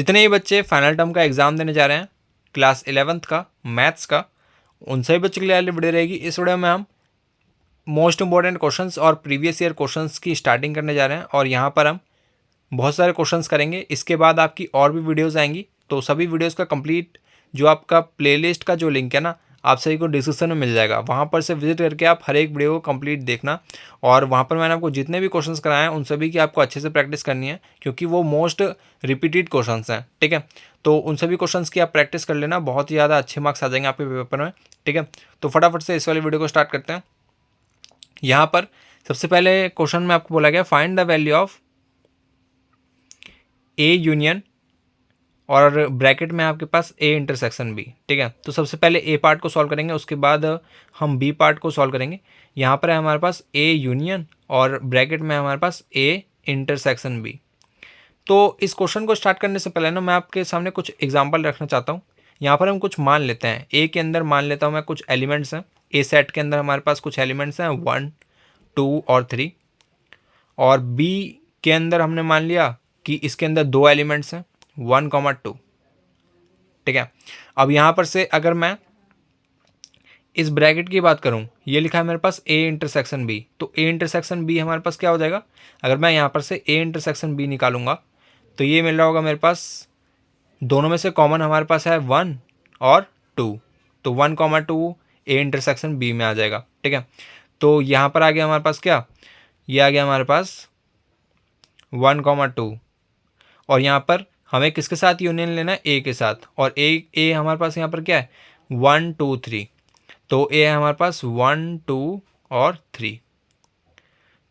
जितने भी बच्चे फाइनल टर्म का एग्ज़ाम देने जा रहे हैं क्लास 11th का मैथ्स का, उन सभी बच्चों के लिए वीडियो रहेगी। इस वीडियो में हम मोस्ट इंपॉर्टेंट क्वेश्चंस और प्रीवियस ईयर क्वेश्चंस की स्टार्टिंग करने जा रहे हैं और यहाँ पर हम बहुत सारे क्वेश्चंस करेंगे। इसके बाद आपकी और भी वीडियोस आएंगी, तो सभी वीडियोस का कंप्लीट जो आपका प्लेलिस्ट का जो लिंक है ना, आप सभी को डिस्क्रिप्शन में मिल जाएगा। वहाँ पर से विजिट करके आप हर एक वीडियो को कंप्लीट देखना और वहाँ पर मैंने आपको जितने भी क्वेश्चंस कराए हैं उन सभी की आपको अच्छे से प्रैक्टिस करनी है, क्योंकि वो मोस्ट रिपीटेड क्वेश्चंस हैं। ठीक है, तो उन सभी क्वेश्चंस की आप प्रैक्टिस कर लेना, बहुत ही ज़्यादा अच्छे मार्क्स आ जाएंगे आपके पेपर में। ठीक है, तो फटाफट से इस वाली वीडियो को स्टार्ट करते हैं। यहाँ पर सबसे पहले क्वेश्चन में आपको बोला गया find the value of A union और ब्रैकेट में आपके पास ए इंटरसेक्शन बी। ठीक है, तो सबसे पहले ए पार्ट को सॉल्व करेंगे, उसके बाद हम बी पार्ट को सॉल्व करेंगे। यहाँ पर है हमारे पास ए यूनियन और ब्रैकेट में हमारे पास ए इंटरसेक्शन बी। तो इस क्वेश्चन को स्टार्ट करने से पहले ना मैं आपके सामने कुछ एग्जांपल रखना चाहता हूँ। यहाँ पर हम कुछ मान लेते हैं। ए के अंदर मान लेता हूँ मैं कुछ एलिमेंट्स हैं। ए सेट के अंदर हमारे पास कुछ एलिमेंट्स हैं 1, 2 और 3। और बी के अंदर हमने मान लिया कि इसके अंदर 2 एलिमेंट्स हैं 1, 2। ठीक है, अब यहाँ पर से अगर मैं इस ब्रैकेट की बात करूँ, ये लिखा है मेरे पास ए इंटरसेक्शन बी, तो ए इंटरसेक्शन बी हमारे पास क्या हो जाएगा? अगर मैं यहाँ पर से ए इंटरसेक्शन बी निकालूंगा तो ये मिल रहा होगा मेरे पास, दोनों में से कॉमन हमारे पास है 1 और 2, तो 1, 2 ए इंटरसेक्शन बी में आ जाएगा। ठीक है, तो यहाँ पर आ गया हमारे पास क्या, ये आ गया हमारे पास 1, 2 और यहाँ पर हमें किसके साथ यूनियन लेना है? ए के साथ। और ए हमारे पास यहाँ पर क्या है? 1, 2, 3, तो ए है हमारे पास 1, 2 और 3,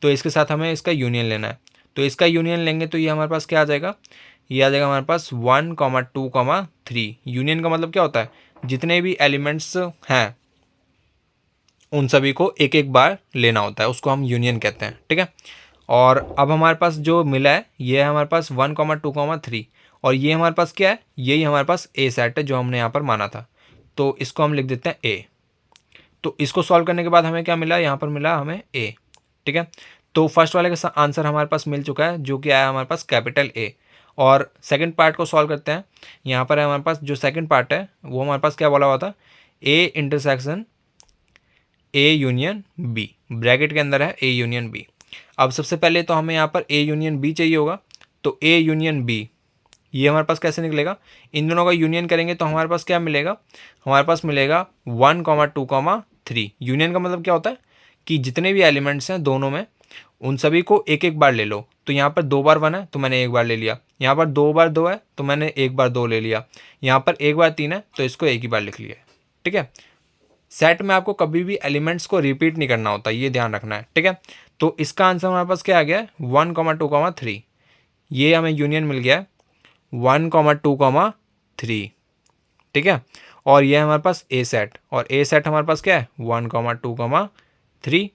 तो इसके साथ हमें इसका यूनियन लेना है। तो इसका यूनियन लेंगे तो ये हमारे पास क्या आ जाएगा? ये आ जाएगा हमारे पास 1, 2, 3। यूनियन का मतलब क्या होता है? जितने भी एलिमेंट्स हैं उन सभी को एक एक बार लेना होता है, उसको हम यूनियन कहते हैं। ठीक है, और अब हमारे पास जो मिला है ये है हमारे पास 1, 2, 3 और ये हमारे पास क्या है? यही हमारे पास ए सेट है जो हमने यहाँ पर माना था, तो इसको हम लिख देते हैं ए। तो इसको सॉल्व करने के बाद हमें क्या मिला? यहाँ पर मिला हमें ए। ठीक है, तो फर्स्ट वाले का आंसर हमारे पास मिल चुका है जो कि आया हमारे पास कैपिटल ए। और सेकंड पार्ट को सॉल्व करते हैं। यहाँ पर है हमारे पास जो सेकंड पार्ट है वो हमारे पास क्या बोला हुआ था? A intersection A union B, bracket के अंदर है ए यूनियन बी। अब सबसे पहले तो हमें यहाँ पर ए यूनियन बी चाहिए होगा, तो ए यूनियन बी ये हमारे पास कैसे निकलेगा? इन दोनों का यूनियन करेंगे तो हमारे पास क्या मिलेगा? हमारे पास मिलेगा 1, 2, 3। यूनियन का मतलब क्या होता है कि जितने भी एलिमेंट्स हैं दोनों में उन सभी को एक एक बार ले लो। तो यहाँ पर 2 बार 1 है तो मैंने एक बार ले लिया, यहाँ पर 2 बार 2 है तो मैंने एक बार 2 ले लिया, यहाँ पर 1 बार 3 है तो इसको एक ही बार लिख लिया। ठीक है, सेट में आपको कभी भी एलिमेंट्स को रिपीट नहीं करना होता, ये ध्यान रखना है। ठीक है, तो इसका आंसर हमारे पास क्या आ गया? 1, 2, 3। ये हमें यूनियन मिल गया 1, 2, 3। ठीक है, और ये हमारे पास ए सेट, और ए सेट हमारे पास क्या है? 1, 2, 3।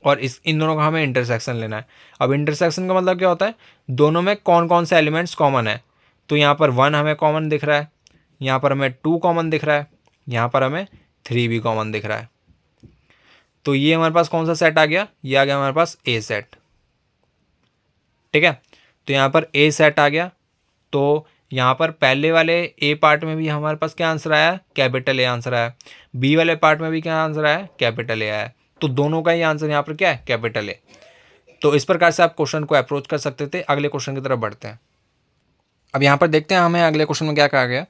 और इन दोनों का हमें इंटरसेक्शन लेना है। अब इंटरसेक्शन का मतलब क्या होता है? दोनों में कौन कौन से एलिमेंट्स कॉमन है? तो यहाँ पर 1 हमें कॉमन दिख रहा है, यहाँ पर हमें 2 कॉमन दिख रहा है, यहाँ पर हमें 3 भी कॉमन दिख रहा है। तो ये हमारे पास कौन सा सेट आ गया? ये आ गया हमारे पास ए सेट। ठीक है, तो यहाँ पर ए सेट आ गया। तो यहाँ पर पहले वाले ए पार्ट में भी हमारे पास क्या आंसर आया? कैपिटल ए आंसर आया। बी वाले पार्ट में भी क्या आंसर आया? कैपिटल ए आया। तो दोनों का ही आंसर यहाँ पर क्या है? Capital A. तो इस प्रकार से आप क्वेश्चन को अप्रोच कर सकते थे। अगले क्वेश्चन की तरफ बढ़ते हैं। अब यहाँ पर देखते हैं हमें अगले क्वेश्चन में क्या कहा गया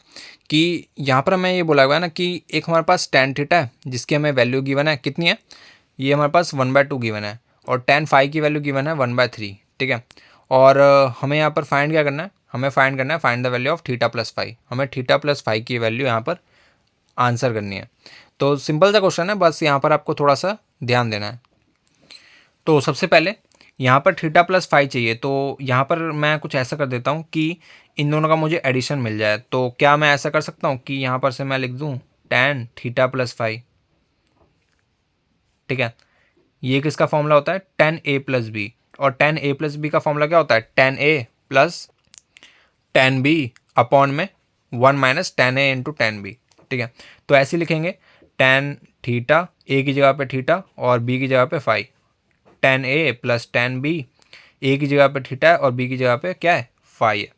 कि यहाँ पर हमें ये बोला हुआ है ना कि एक हमारे पास tan थीटा है जिसकी हमें वैल्यू गिवन है, कितनी है? ये हमारे पास 1/2 गिवन है, और tan फाई की वैल्यू गिवन है 1/3। ठीक है, और हमें यहाँ पर फाइंड क्या करना है? हमें फाइंड करना है find the value of theta plus phi. हमें थीटा प्लस फाई की वैल्यू यहाँ पर आंसर करनी है। तो सिंपल सा क्वेश्चन है, बस यहाँ पर आपको थोड़ा सा ध्यान देना है। तो सबसे पहले यहाँ पर थीटा प्लस फाई चाहिए, तो यहाँ पर मैं कुछ ऐसा कर देता हूँ कि इन दोनों का मुझे एडिशन मिल जाए। तो क्या मैं ऐसा कर सकता हूँ कि यहाँ पर से मैं लिख दूँ tan थीटा प्लस फाई। ठीक है, ये किसका फॉर्मूला होता है? tan a प्लस बी, और tan a प्लस बी का फॉर्मूला क्या होता है? tan a plus tan b upon में 1 minus tan a into tan b। ठीक है, तो ऐसे लिखेंगे tan थीटा, a की जगह पे थीटा और b की जगह पे phi, tan a plus tan b, a की जगह पे थीटा है और b की जगह पे क्या है? फाई है।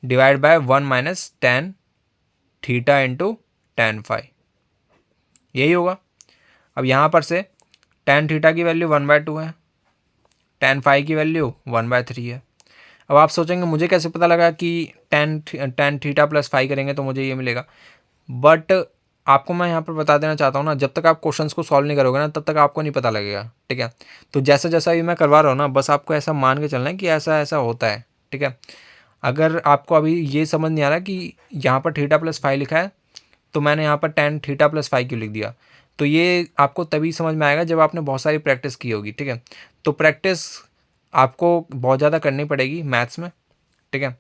Divide by 1 minus tan theta into tan phi, यही होगा। अब यहाँ पर से टेन थीटा की वैल्यू 1/2 है, टेन फाई की वैल्यू 1/3 है। अब आप सोचेंगे मुझे कैसे पता लगा कि टेन थीटा प्लस फाई करेंगे तो मुझे ये मिलेगा, बट आपको मैं यहाँ पर बता देना चाहता हूँ ना, जब तक आप क्वेश्चंस को सॉल्व नहीं करोगे ना तब तक आपको नहीं पता लगेगा, ठीक है। तो जैसा जैसा भी मैं करवा रहा हूँ ना, बस आपको ऐसा मान के चलना है कि ऐसा ऐसा होता है, ठीक है। अगर आपको अभी ये समझ नहीं आ रहा कि यहाँ पर थीटा प्लस फाइव लिखा है तो मैंने यहाँ पर टेन थीटा प्लस फाइव क्यों लिख दिया, तो ये आपको तभी समझ में आएगा जब आपने बहुत सारी प्रैक्टिस की होगी, ठीक है। तो प्रैक्टिस आपको बहुत ज़्यादा करनी पड़ेगी मैथ्स में, ठीक है।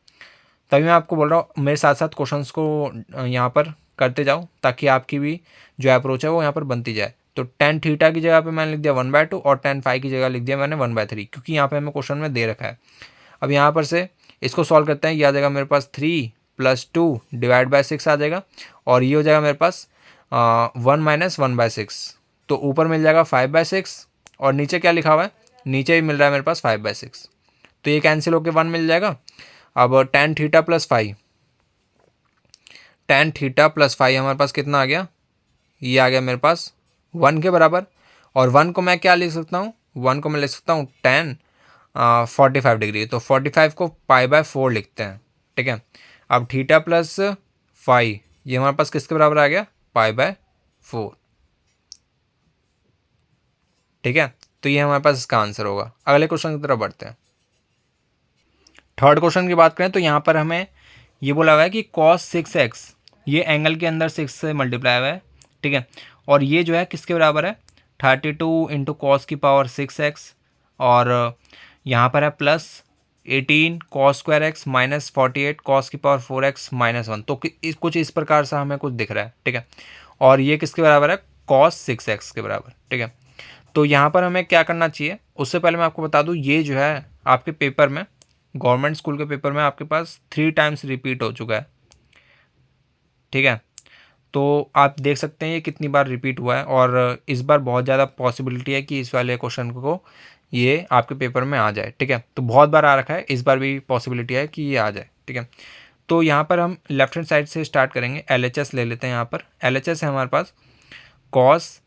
तभी मैं आपको बोल रहा हूँ मेरे साथ साथ क्वेश्चंस को यहाँ पर करते जाओ, ताकि आपकी भी जो अप्रोच है वो यहाँ पर बनती जाए। तो टेन थीटा की जगह पे मैंने लिख दिया 1/2 और टेन फाइव की जगह लिख दिया मैंने 1/3, क्योंकि यहाँ पे हमें क्वेश्चन में दे रखा है। अब यहाँ पर से इसको सॉल्व करते हैं, ये आ जाएगा मेरे पास 3 + 2 डिवाइड बाय 6 आ जाएगा, और ये हो जाएगा मेरे पास 1 माइनस 1/6। तो ऊपर मिल जाएगा 5/6 और नीचे क्या लिखा हुआ है, नीचे भी मिल रहा है मेरे पास 5/6, तो ये कैंसिल होकर 1 मिल जाएगा। अब tan theta plus five, tan theta plus five हमारे पास कितना आ गया, ये आ गया मेरे पास 1 के बराबर। और 1 को मैं क्या लिख सकता हूँ, 1 को मैं लिख सकता हूँ टेन 45 डिग्री, तो 45 को π/4 लिखते हैं, ठीक है। अब थीटा प्लस फाइव ये हमारे पास किसके बराबर आ गया, π/4, ठीक है। तो ये हमारे पास इसका आंसर होगा। अगले क्वेश्चन की तरफ बढ़ते हैं। थर्ड क्वेश्चन की बात करें तो यहाँ पर हमें ये बोला हुआ है कि cos 6x ये एंगल के अंदर 6 से मल्टीप्लाई हुआ है, ठीक है। और ये जो है किसके बराबर है, 32 इंटू कॉस की पावर 6x, और यहाँ पर है plus 18 cos square x minus 48 cos की पावर 4x -1। तो कुछ इस प्रकार से हमें कुछ दिख रहा है, ठीक है। और ये किसके बराबर है, cos 6x के बराबर, ठीक है। तो यहाँ पर हमें क्या करना चाहिए, उससे पहले मैं आपको बता दूँ, ये जो है आपके पेपर में, गवर्नमेंट स्कूल के पेपर में आपके पास 3 टाइम्स रिपीट हो चुका है, ठीक है। तो आप देख सकते हैं ये कितनी बार रिपीट हुआ है, और इस बार बहुत ज़्यादा पॉसिबिलिटी है कि इस वाले क्वेश्चन को ये आपके पेपर में आ जाए, ठीक है। तो बहुत बार आ रखा है, इस बार भी पॉसिबिलिटी है कि ये आ जाए, ठीक है। तो यहाँ पर हम लेफ्ट हैंड साइड से स्टार्ट करेंगे, LHS ले लेते हैं। यहाँ पर LHS है हमारे पास कॉस,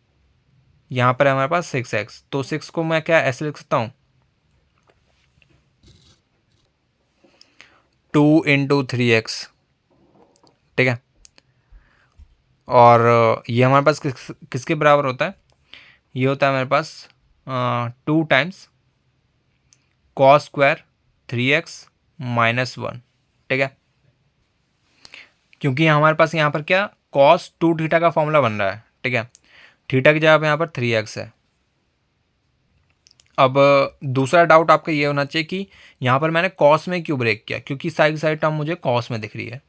यहाँ पर है हमारे पास 6x, तो 6 को मैं क्या ऐसे लिख सकता हूँ, 2 इंटू 3x, ठीक है। और ये हमारे पास किसके बराबर होता है, ये होता है मेरे पास 2 टाइम्स कॉस स्क्वायर 3x -1, ठीक है। क्योंकि हमारे पास यहाँ पर क्या cos 2 थीटा का फॉर्मूला बन रहा है, ठीक है। थीटा की जगह पे यहाँ पर 3x है। अब दूसरा डाउट आपका ये होना चाहिए कि यहाँ पर मैंने कॉस में क्यों ब्रेक किया, क्योंकि साइड साइड टर्म मुझे कॉस में दिख रही है,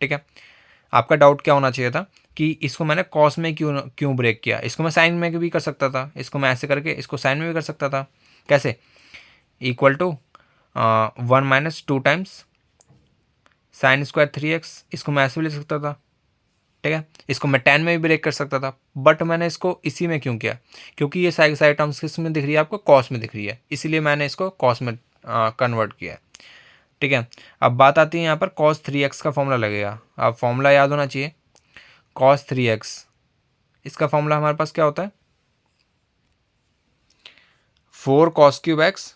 ठीक है। आपका डाउट क्या होना चाहिए था कि इसको मैंने कॉस में क्यों क्यों ब्रेक किया, इसको मैं साइन में भी कर सकता था, इसको मैं ऐसे करके इसको साइन में भी कर सकता था। कैसे, इक्वल टू 1 माइनस 2 टाइम्स साइन स्क्वायर 3x, इसको मैं ऐसे भी लिख सकता था, ठीक है। इसको मैं 10 में भी ब्रेक कर सकता था, बट मैंने इसको इसी में क्यों किया, क्योंकि ये साइड साइड टर्म्स किस में दिख रही है आपको, कॉस में दिख रही है, इसीलिए मैंने इसको कॉस में कन्वर्ट किया है, ठीक है। अब बात आती है यहाँ पर cos 3x का फॉर्मूला लगेगा। अब फॉर्मूला याद होना चाहिए, cos 3x, इसका फॉर्मूला हमारे पास क्या होता है, 4 cos³ x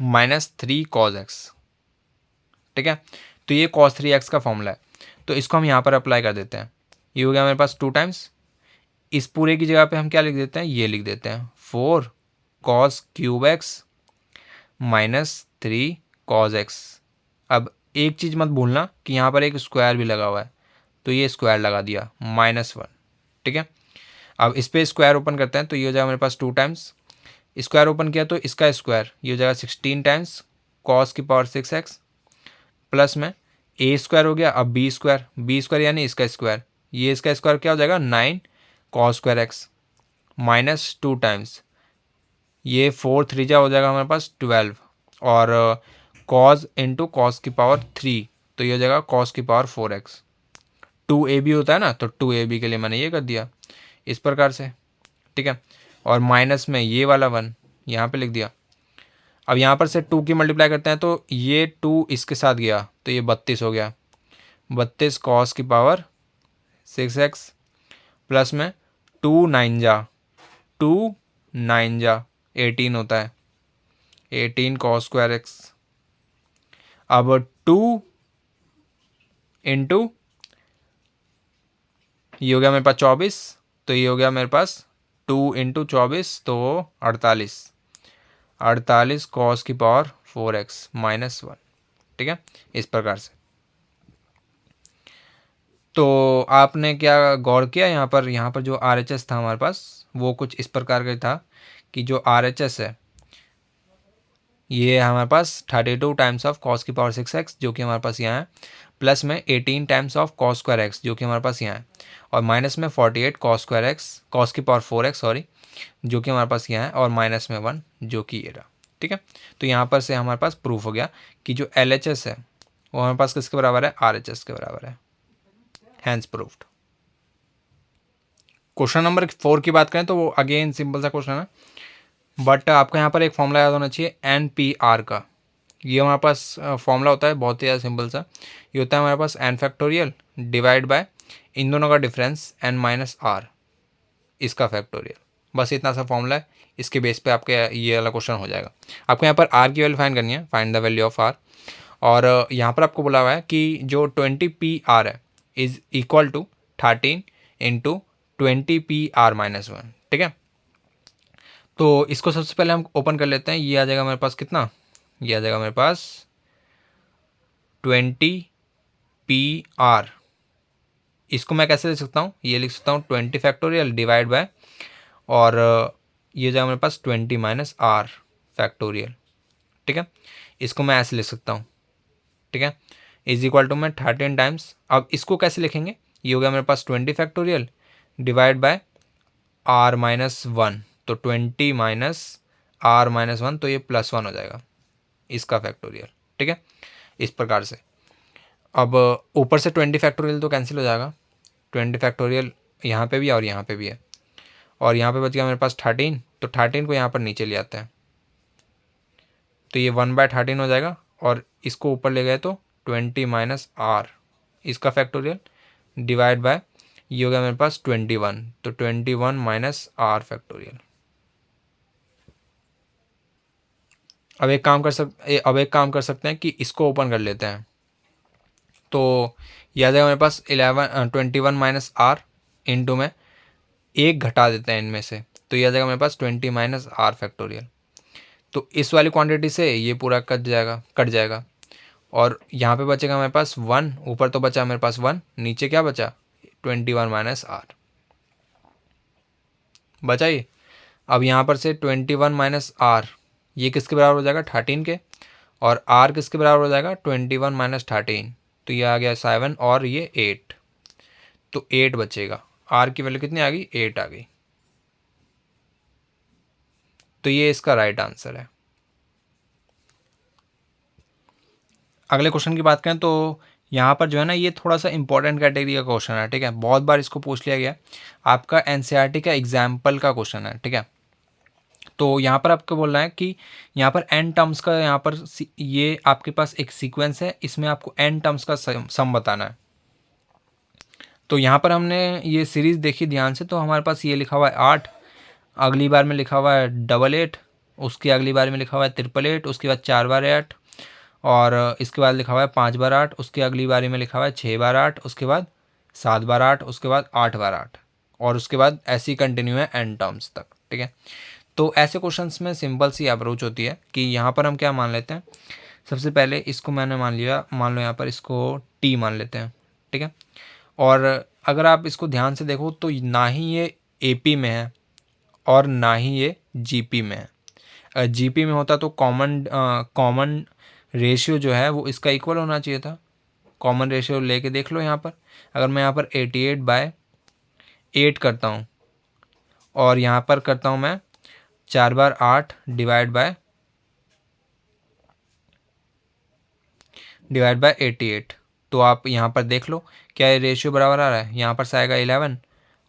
-3 cos x, ठीक है। तो ये cos 3x का फॉर्मूला है, तो इसको हम यहाँ पर अप्लाई कर देते हैं। ये हो गया मेरे पास 2 टाइम्स, इस पूरे की जगह पे हम क्या लिख देते हैं, ये लिख देते हैं 4 cos³ x -3 cos x। अब एक चीज़ मत भूलना कि यहाँ पर एक स्क्वायर भी लगा हुआ है, तो ये स्क्वायर लगा दिया -1, ठीक है। अब इस पर स्क्वायर ओपन करते हैं, तो ये हो जाएगा मेरे पास 2 टाइम्स, स्क्वायर ओपन किया तो इसका स्क्वायर, ये हो जाएगा 16 टाइम्स cos की पावर 6x, प्लस में a स्क्वायर हो गया, अब b स्क्वायर यानी इसका स्क्वायर, ये इसका स्क्वायर क्या हो जाएगा 9 cos स्क्वायर x -2 टाइम्स, ये 4 3 जा हो जाएगा हमारे पास 12, और cos इंटू कॉस की पावर 3, तो ये हो जाएगा cos की पावर 4x। 2ab होता है ना, तो 2ab के लिए मैंने ये कर दिया इस प्रकार से, ठीक है। और माइनस में ये वाला 1 यहाँ पे लिख दिया। अब यहाँ पर से 2 की मल्टीप्लाई करते हैं तो ये 2 इसके साथ गया तो ये 32 हो गया, 32 कॉस की पावर 6x प्लस में 2 9 जा 2 9 जा 18 होता है, 18 कॉस स्क्वायर एक्स। अब 2 इंटू ये हो गया मेरे पास 24, तो ये हो गया मेरे पास 2 इंटू 24 तो 48, 48 कॉस की पावर 4x माइनस 1। ठीक है, इस प्रकार से। तो आपने क्या गौर किया यहाँ पर जो RHS था हमारे पास वो कुछ इस प्रकार का था कि जो RHS है ये हमारे पास 32 टाइम्स ऑफ कॉस की पावर 6x जो कि हमारे पास यहाँ है, प्लस में 18 times of cos square x जो कि हमारे पास यहाँ है, और माइनस में 48 कॉस स्क्वायर एक्स कॉस की पावर 4x सॉरी जो कि हमारे पास यहाँ है, और माइनस में 1 जो कि ये रहा। ठीक है, तो यहाँ पर से हमारे पास प्रूफ हो गया कि जो LHS है वो हमारे पास किसके बराबर है, RHS के बराबर है, हैंस प्रूफ्ड। क्वेश्चन नंबर 4 की बात करें तो वो अगेन सिंपल सा क्वेश्चन है, बट आपको यहाँ पर एक फॉर्मूला याद होना चाहिए NPR का। ये हमारे पास फॉर्मूला होता है बहुत ही ज़्यादा सिंपल सा, ये होता है हमारे पास n फैक्टोरियल डिवाइड बाय इन दोनों का डिफरेंस n माइनस आर, इसका फैक्टोरियल। बस इतना सा फॉर्मूला है, इसके बेस पे आपके ये वाला क्वेश्चन हो जाएगा। आपको यहाँ पर r की वैल्यू फाइंड करनी है, find the value of r, और यहाँ पर आपको बोला हुआ है कि जो 20PR है is equal to 13 into 20PR minus 1। ठीक है, तो इसको सबसे पहले हम ओपन कर लेते हैं। ये आ जाएगा मेरे पास कितना, ये आ जाएगा मेरे पास 20PR। इसको मैं कैसे लिख सकता हूँ, ये लिख सकता हूँ 20 फैक्टोरियल डिवाइड बाय, और ये जाएगा मेरे पास 20 माइनस आर फैक्टोरियल। ठीक है, इसको मैं ऐसे लिख सकता हूँ। ठीक है, इज इक्वल टू में 13 टाइम्स, अब इसको कैसे लिखेंगे, ये हो गया मेरे पास 20 factorial divide by R minus 1, तो 20 माइनस आर माइनस 1 तो ये प्लस 1 हो जाएगा इसका फैक्टोरियल। ठीक है, इस प्रकार से। अब ऊपर से 20 फैक्टोरियल तो कैंसिल हो जाएगा, 20 फैक्टोरियल यहाँ पे भी है और यहाँ पे भी है, और यहाँ पे बच गया मेरे पास 13, तो 13 को यहाँ पर नीचे ले आते हैं तो ये 1/13 हो जाएगा, और इसको ऊपर ले गए तो 20 माइनस आर इसका फैक्टोरियल डिवाइड बाय ये हो गया मेरे पास 21, तो 21 माइनस आर फैक्टोरियल। अब एक काम कर सकते हैं कि इसको ओपन कर लेते हैं, तो यह आ जाएगा मेरे पास 21 माइनस आर इंटू में एक घटा देते हैं इनमें से, तो यह आ जाएगा मेरे पास 20 माइनस आर फैक्टोरियल। तो इस वाली क्वांटिटी से ये पूरा कट जाएगा, और यहाँ पे बचेगा मेरे पास 1, ऊपर तो बचा मेरे पास 1, नीचे क्या बचा 21 माइनस आर बचा ये। अब यहाँ पर से 21 माइनस आर ये किसके बराबर हो जाएगा 13 के, और आर किसके बराबर हो जाएगा 21 माइनस 13, तो ये आ गया 7 और ये 8, तो 8 बचेगा। आर की वैल्यू कितनी आ गई 8 आ गई, तो ये इसका राइट आंसर है। अगले क्वेश्चन की बात करें तो यहाँ पर जो है ना ये थोड़ा सा इंपॉर्टेंट कैटेगरी का क्वेश्चन है। ठीक है, बहुत बार इसको पूछ लिया गया, आपका NCERT का एग्जाम्पल का क्वेश्चन है। ठीक है, तो यहाँ पर आपको बोलना है कि यहाँ पर n टर्म्स का, यहाँ पर ये आपके पास एक सीक्वेंस है, इसमें आपको n टर्म्स का सम बताना है। तो यहाँ पर हमने ये सीरीज़ देखी ध्यान से, तो हमारे पास ये लिखा हुआ है 8, अगली बार में लिखा हुआ है 88, उसकी अगली बार में लिखा हुआ है 888, उसके बाद 4 बार 8, और इसके बाद लिखा हुआ है 5 बार 8, उसकी अगली बारी में लिखा हुआ है 6 बार 8, उसके बाद 7 बार 8, उसके बाद 8 बार 8, और उसके बाद ऐसी कंटिन्यू है n टर्म्स तक। ठीक है, तो ऐसे क्वेश्चंस में सिंपल सी अप्रोच होती है कि यहाँ पर हम क्या मान लेते हैं, सबसे पहले इसको मैंने मान लो यहाँ पर इसको t मान लेते हैं। ठीक है, और अगर आप इसको ध्यान से देखो तो ना ही ये AP में है और ना ही ये GP में है। GP में होता तो कॉमन रेशियो जो है वो इसका इक्वल होना चाहिए था। कॉमन रेशियो लेके देख लो यहाँ पर, अगर मैं यहाँ पर 88/8 करता हूँ और यहाँ पर करता हूँ मैं 4 बार 8 डिवाइड बाय 88, तो आप यहाँ पर देख लो क्या ये रेशियो बराबर आ रहा है। यहाँ पर से आएगा 11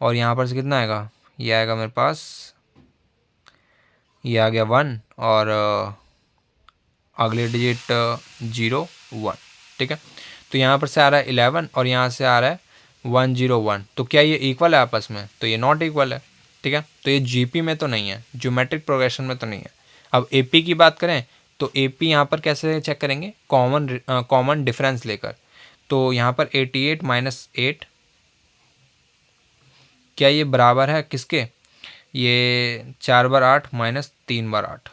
और यहाँ पर से कितना आएगा, ये आएगा मेरे पास, ये आ गया 1 और अगले डिजिट 0 1, ठीक है। तो यहाँ पर से आ रहा है 11 और यहाँ से आ रहा है 101, तो क्या ये इक्वल है आपस में? तो ये नॉट इक्वल है, ठीक है। तो ये जीपी में तो नहीं है, ज्योमेट्रिक प्रोग्रेशन में तो नहीं है। अब एपी की बात करें तो एपी यहाँ पर कैसे चेक करेंगे? कॉमन डिफरेंस लेकर। तो यहाँ पर 88 माइनस 8, क्या ये बराबर है किसके? ये 4 बार 8 माइनस 3 बार 8,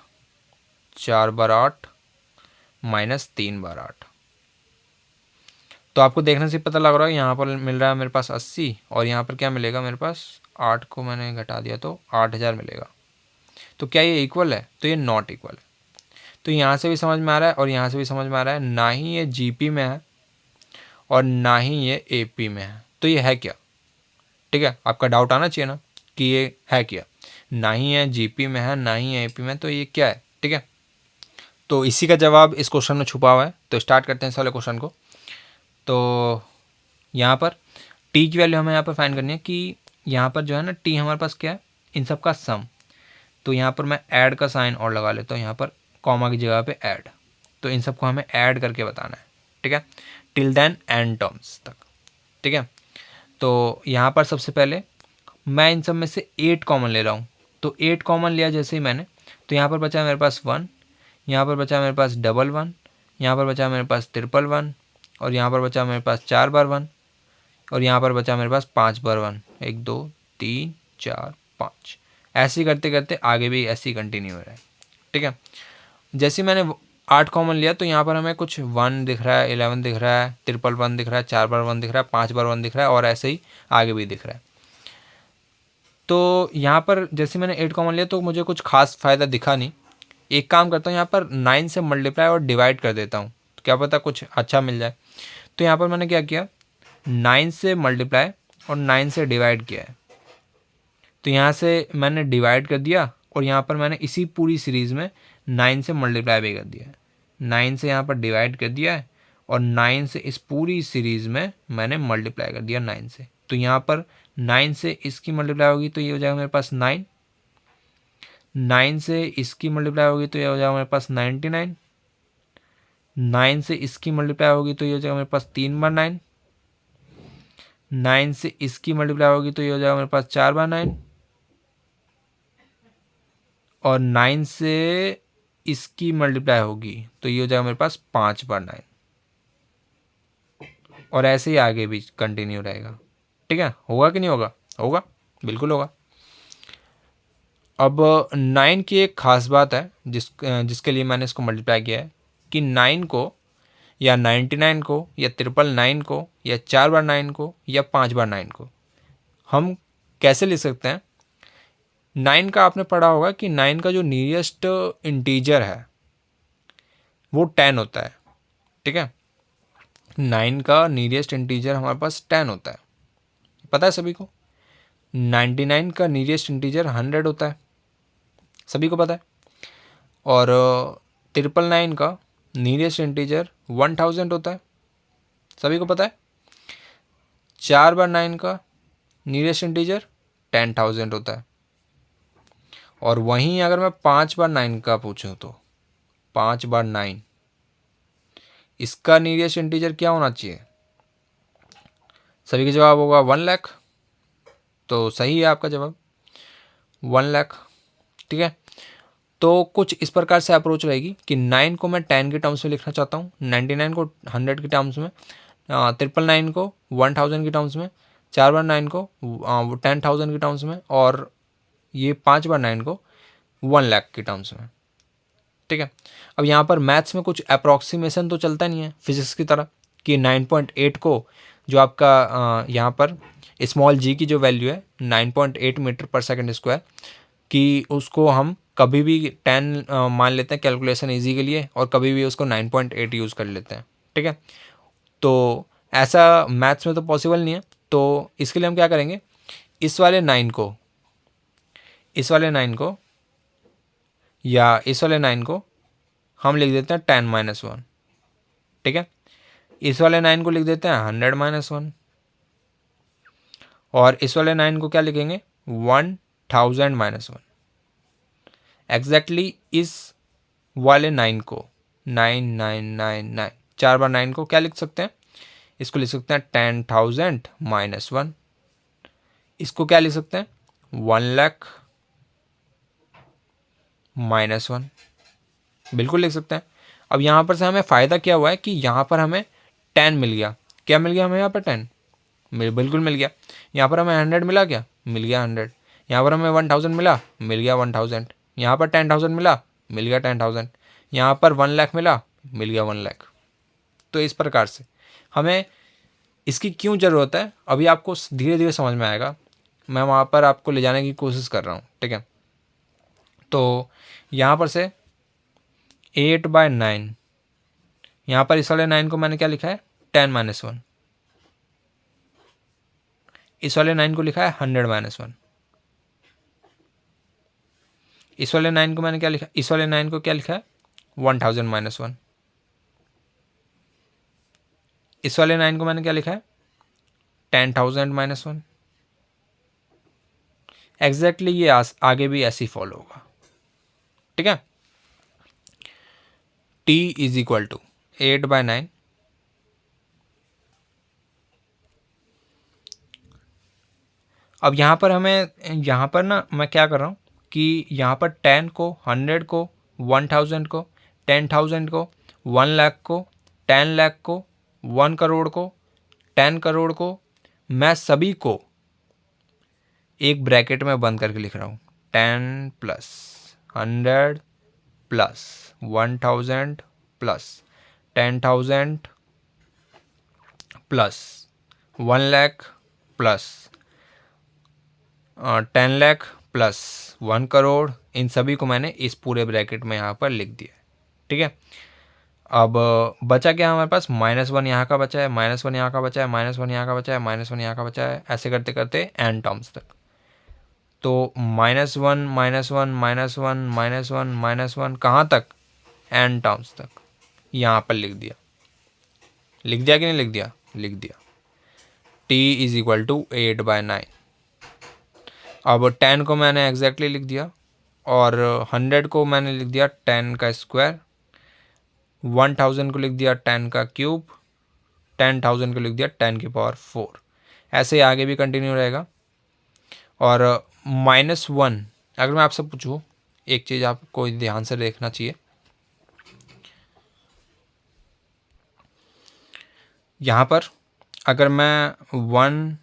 4 बार 8 माइनस 3 बार 8। तो आपको देखने से पता लग रहा है यहाँ पर मिल रहा है मेरे पास 80 और यहाँ पर क्या मिलेगा मेरे पास? 8 को मैंने घटा दिया तो 8000 मिलेगा। तो क्या ये इक्वल है? तो ये नॉट इक्वल है। तो यहाँ से भी समझ में आ रहा है और यहाँ से भी समझ में आ रहा है, ना ही ये जीपी में है और ना ही ये एपी में है। तो ये है क्या? ठीक है, आपका डाउट आना चाहिए ना कि ये है क्या। ना ही है जीपी में है, ना ही है एपी में, तो ये क्या है? ठीक है, तो इसी का जवाब इस क्वेश्चन में छुपा हुआ है। तो स्टार्ट करते हैं इस वाले क्वेश्चन को। तो यहाँ पर टी की वैल्यू हमें यहाँ पर फाइंड करनी है कि यहाँ पर जो है ना टी हमारे पास क्या है? इन सब का सम। तो यहाँ पर मैं ऐड का साइन और लगा लेता हूँ, यहाँ पर कॉमा की जगह पे ऐड। तो इन सबको हमें ऐड करके बताना है, ठीक है, टिल देन एन टर्म्स तक, ठीक है। तो यहाँ पर सबसे पहले मैं इन सब में से 8 कॉमन ले रहा हूँ। तो 8 कॉमन लिया जैसे ही मैंने, तो यहाँ पर बचा मेरे पास 1, यहाँ पर बचा मेरे पास 11, यहाँ पर बचा मेरे पास 1 और यहाँ पर बचा मेरे पास 4 बार 1 और यहाँ पर बचा मेरे पास 5 बार 1, 1 2 3 4 5। ऐसे ही करते करते आगे भी ऐसे ही कंटिन्यू हो रहा है, ठीक है। जैसे मैंने 8 कॉमन लिया तो यहाँ पर हमें कुछ 1 दिख रहा है, 11 दिख रहा है, 1 दिख रहा है, 4 बार 1 दिख रहा है, 5 बार 1 दिख रहा है और ऐसे ही आगे भी दिख रहा है। तो यहाँ पर जैसे मैंने 8 कॉमन लिया तो मुझे कुछ खास फ़ायदा दिखा नहीं। एक काम करता हूँ, यहाँ पर 9 से मल्टीप्लाई और डिवाइड कर देता हूँ, तो क्या पता कुछ अच्छा मिल जाए। तो यहाँ पर मैंने क्या किया, 9 से मल्टीप्लाई और 9 से डिवाइड किया है। तो यहाँ से मैंने डिवाइड कर दिया और यहाँ पर मैंने इसी पूरी सीरीज़ में 9 से मल्टीप्लाई भी कर दिया है। 9 से यहाँ पर डिवाइड कर दिया है और 9 से इस पूरी सीरीज़ में मैंने मल्टीप्लाई कर दिया 9 से। तो यहाँ पर 9 से इसकी मल्टीप्लाई होगी तो ये हो जाएगा मेरे पास 9, 9 से इसकी मल्टीप्लाई होगी तो ये हो जाएगा मेरे पास 99, 9 से इसकी मल्टीप्लाई होगी तो ये हो जाएगा मेरे पास 3 बार 9, 9 से इसकी मल्टीप्लाई होगी तो ये हो जाएगा मेरे पास 4 बार 9 और 9 से इसकी मल्टीप्लाई होगी तो ये हो जाएगा मेरे पास 5 बार 9 और ऐसे ही आगे भी कंटिन्यू रहेगा, ठीक है। होगा कि नहीं होगा? होगा, बिल्कुल होगा। अब 9 की एक ख़ास बात है जिसके लिए मैंने इसको मल्टीप्लाई किया है कि 9 को या 99 को या 999 को या 4 बार 9 को या 5 बार 9 को हम कैसे लिख सकते हैं। 9 का आपने पढ़ा होगा कि 9 का जो नियरेस्ट इंटीजर है वो 10 होता है, ठीक है। 9 का नियरेस्ट इंटीजर हमारे पास 10 होता है, पता है सभी को। 99 का नियरेस्ट इंटीजर 100 होता है, सभी को पता है। और 999 का नियरेस्ट इंटीजर 1000 होता है, सभी को पता है। 4 बार 9 का नियरेस्ट इंटीजर 10,000 होता है। और वहीं अगर मैं 5 बार 9 का पूछूं तो 5 बार 9 इसका नियरेस्ट इंटीजर क्या होना चाहिए? सभी का जवाब होगा 1 लाख। तो सही है आपका जवाब 1 लाख, ठीक है। तो कुछ इस प्रकार से अप्रोच रहेगी कि 9 को मैं 10 के टर्म्स में लिखना चाहता हूँ, 99 को 100 के टर्म्स में, 999 को 1000 के टर्म्स में, 4 बार 9 को 10,000 के टर्म्स में और ये 5 बार 9 को 1 लाख के टर्म्स में, ठीक है। अब यहाँ पर मैथ्स में कुछ अप्रॉक्सीमेशन तो चलता नहीं है फिजिक्स की तरह कि 9.8 को जो आपका यहाँ पर स्मॉल जी की जो वैल्यू है 9.8 मीटर पर सेकंड स्क्वायर कि उसको हम कभी भी 10 मान लेते हैं कैलकुलेशन इजी के लिए और कभी भी उसको 9.8 यूज़ कर लेते हैं, ठीक है। तो ऐसा मैथ्स में तो पॉसिबल नहीं है। तो इसके लिए हम क्या करेंगे, इस वाले 9 को या इस वाले 9 को हम लिख देते हैं 10-1, ठीक है। इस वाले 9 को लिख देते हैं 100-1 और इस वाले 9 को क्या लिखेंगे 1000-1। एग्जैक्टली इस वाले 9 को 9999। 4 बार 9 को क्या लिख सकते हैं, इसको लिख सकते हैं 10,000 माइनस 1। इसको क्या लिख सकते हैं 1,00,000 माइनस 1, बिल्कुल लिख सकते हैं। अब यहाँ पर से हमें फ़ायदा क्या हुआ है कि यहाँ पर हमें 10 मिल गया। क्या मिल गया हमें यहाँ पर 10, बिल्कुल मिल गया। यहाँ पर हमें 100 मिला, क्या मिल गया 100। यहाँ पर हमें 1000 मिला, मिल गया 1000। यहाँ पर 10,000 मिला, मिल गया 10,000। यहाँ पर 1,00,000 मिला, मिल गया 1,00,000। तो इस प्रकार से हमें इसकी क्यों ज़रूरत है अभी आपको धीरे धीरे समझ में आएगा। मैं वहाँ पर आपको ले जाने की कोशिश कर रहा हूँ, ठीक है। तो यहाँ पर से 8/9, यहाँ पर इस वाले 9 को मैंने क्या लिखा है 10 माइनस 1। इस वाले 9 को लिखा है 100 माइनस 1। इस वाले 9 को मैंने क्या लिखा, इस वाले 9 को क्या लिखा है 1000 माइनस 1। इस वाले 9 को मैंने क्या लिखा है 10,000 माइनस 1। एग्जैक्टली ये आगे भी ऐसे ही फॉलो होगा, ठीक है। t इज इक्वल टू 8/9 अब यहाँ पर हमें, यहाँ पर ना मैं क्या कर रहा हूँ कि यहाँ पर 10 को 100 को 1000 को 10,000 को 1,00,000 को 10,00,000 को 1 करोड़ को 10 करोड़ को मैं सभी को एक ब्रैकेट में बंद करके लिख रहा हूँ। 10 plus 100 plus 1000 plus 10,000 plus 1,00,000 plus 10,00,000 plus 1 crore, इन सभी को मैंने इस पूरे ब्रैकेट में यहाँ पर लिख दिया, ठीक है। अब बचा क्या हमारे पास, -1 यहाँ का बचा है, -1 यहाँ का बचा है, -1 यहाँ का बचा है, -1 यहाँ का बचा है, ऐसे करते करते n टर्म्स तक। तो -1 -1 -1 -1 -1 कहाँ तक, n टर्म्स तक यहाँ पर लिख दिया। लिख दिया कि नहीं लिख दिया, लिख दिया। t is equal to 8/9। अब 10 को मैंने एग्जैक्टली लिख दिया और 100 को मैंने लिख दिया 10 का स्क्वायर, 1000 को लिख दिया 10 का क्यूब, 10,000 को लिख दिया 10 की पावर 4। ऐसे आगे भी कंटिन्यू रहेगा। और -1 अगर मैं आपसे पूछूँ, एक चीज़ आपको ध्यान से देखना चाहिए, यहाँ पर अगर मैं 1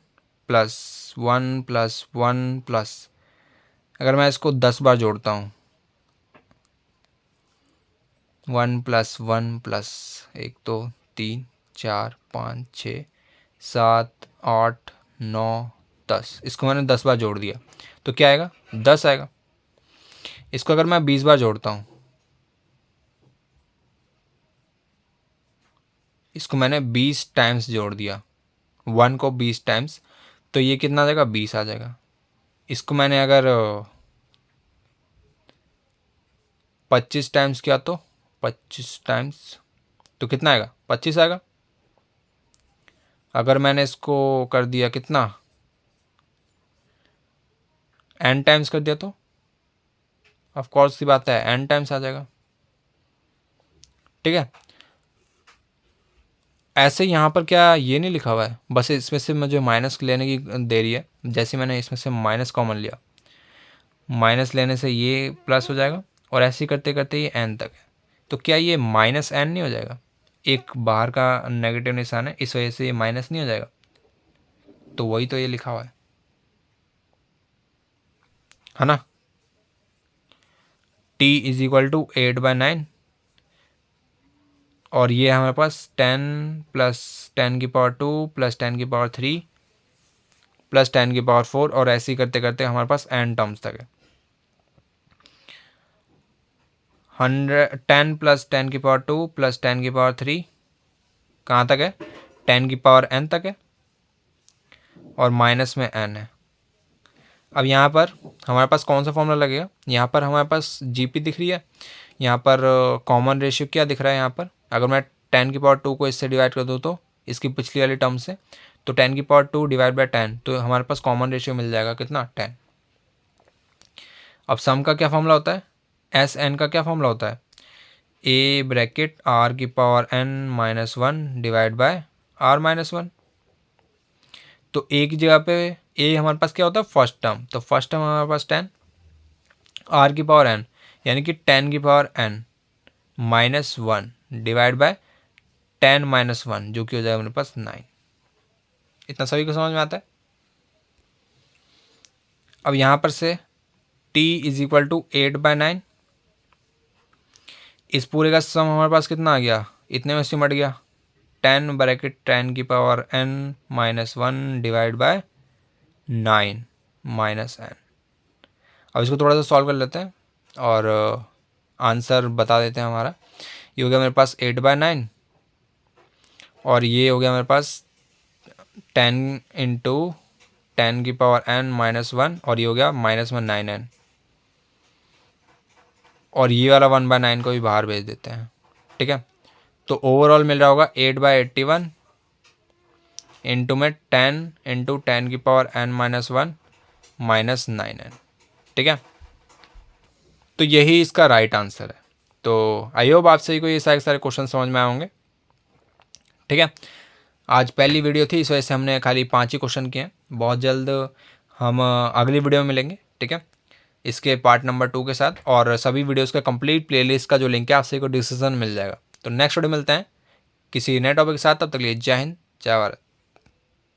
प्लस 1 प्लस 1 प्लस अगर मैं इसको 10 बार जोड़ता हूँ, 1 प्लस 1 प्लस 1 2 3 4 5 6 7 8 9 10, इसको मैंने 10 बार जोड़ दिया तो क्या आएगा 10 आएगा। इसको अगर मैं 20 बार जोड़ता हूँ, इसको मैंने 20 टाइम्स जोड़ दिया, 1 को 20 टाइम्स, तो ये कितना आ जाएगा 20 आ जाएगा। इसको मैंने अगर 25 टाइम्स किया तो 25 टाइम्स, तो कितना आएगा 25 आएगा। अगर मैंने इसको कर दिया कितना n टाइम्स कर दिया तो ऑफ कोर्स सी बात है n टाइम्स आ जाएगा, ठीक है। ऐसे यहाँ पर क्या ये नहीं लिखा हुआ है, बस इसमें से मुझे माइनस लेने की देरी है। जैसे मैंने इसमें से माइनस कॉमन लिया, माइनस लेने से ये प्लस हो जाएगा और ऐसे ही करते करते ये n तक है, तो क्या ये -n नहीं हो जाएगा। एक बाहर का नेगेटिव निशान है, इस वजह से ये माइनस नहीं हो जाएगा। तो वही तो ये लिखा हुआ है ना। t इज इक्वल टू 8/9 और ये हमारे पास 10 प्लस 10 की पावर 2 प्लस 10 की पावर 3 प्लस 10 की पावर 4 और ऐसे ही करते करते हमारे पास n टर्म्स तक है। 10 प्लस 10 की पावर 2 प्लस 10 की पावर 3 कहाँ तक है 10 की पावर n तक है और माइनस में n है। अब यहाँ पर हमारे पास कौन सा फॉर्मूला लगेगा, यहाँ पर हमारे पास जीपी दिख रही है, यहाँ पर कॉमन रेशियो क्या दिख रहा है, यहाँ पर अगर मैं 10 की पावर 2 को इससे डिवाइड कर दूँ तो इसकी पिछली वाली टर्म से, तो 10 की पावर 2 डिवाइड बाई 10, तो हमारे पास कॉमन रेशियो मिल जाएगा कितना 10। अब सम का क्या फॉर्मूला होता है, एस एन का क्या फॉर्मूला होता है, ए ब्रैकेट आर की power N minus one divide by R minus one. तो ए की जगह पे ए हमारे पास क्या होता है फर्स्ट टर्म, तो फर्स्ट टर्म हमारे पास 10 आर की पावर एन यानी कि 10 की power N minus one divide by 10 minus one जो कि हो जाएगा मेरे पास 9। इतना सभी को समझ में आता है। अब यहाँ पर से t इज इक्वल टू 8/9, इस पूरे का सम हमारे पास कितना आ गया, इतने में सिमट गया 10 ब्रैकेट 10 की power n minus one divide bye 9 minus n। अब इसको थोड़ा सा सॉल्व कर लेते हैं और आंसर बता देते हैं हमारा। ये हो गया मेरे पास 8/9 और ये हो गया मेरे पास 10 इंटू 10 की पावर n माइनस वन और ये हो गया माइनस वन 9n और ये वाला 1/9 को भी बाहर भेज देते हैं। ठीक है, तो ओवरऑल मिल रहा होगा 8/81 इंटू में 10 इंटू 10 की power n minus one minus 9n। ठीक है, तो यही इसका राइट आंसर है। तो आई होप आप सभी को ये सारे क्वेश्चन समझ में आए होंगे। ठीक है, आज पहली वीडियो थी इस वजह से हमने खाली 5 ही क्वेश्चन किए हैं। बहुत जल्द हम अगली वीडियो में मिलेंगे। ठीक है, इसके पार्ट नंबर 2 के साथ, और सभी वीडियोस का कंप्लीट प्लेलिस्ट का जो लिंक है आप सभी को डिस्क्रिप्शन में मिल जाएगा। तो नेक्स्ट वीडियो मिलते हैं किसी नए टॉपिक के साथ, तब तक के लिए जय हिंद जय भारत।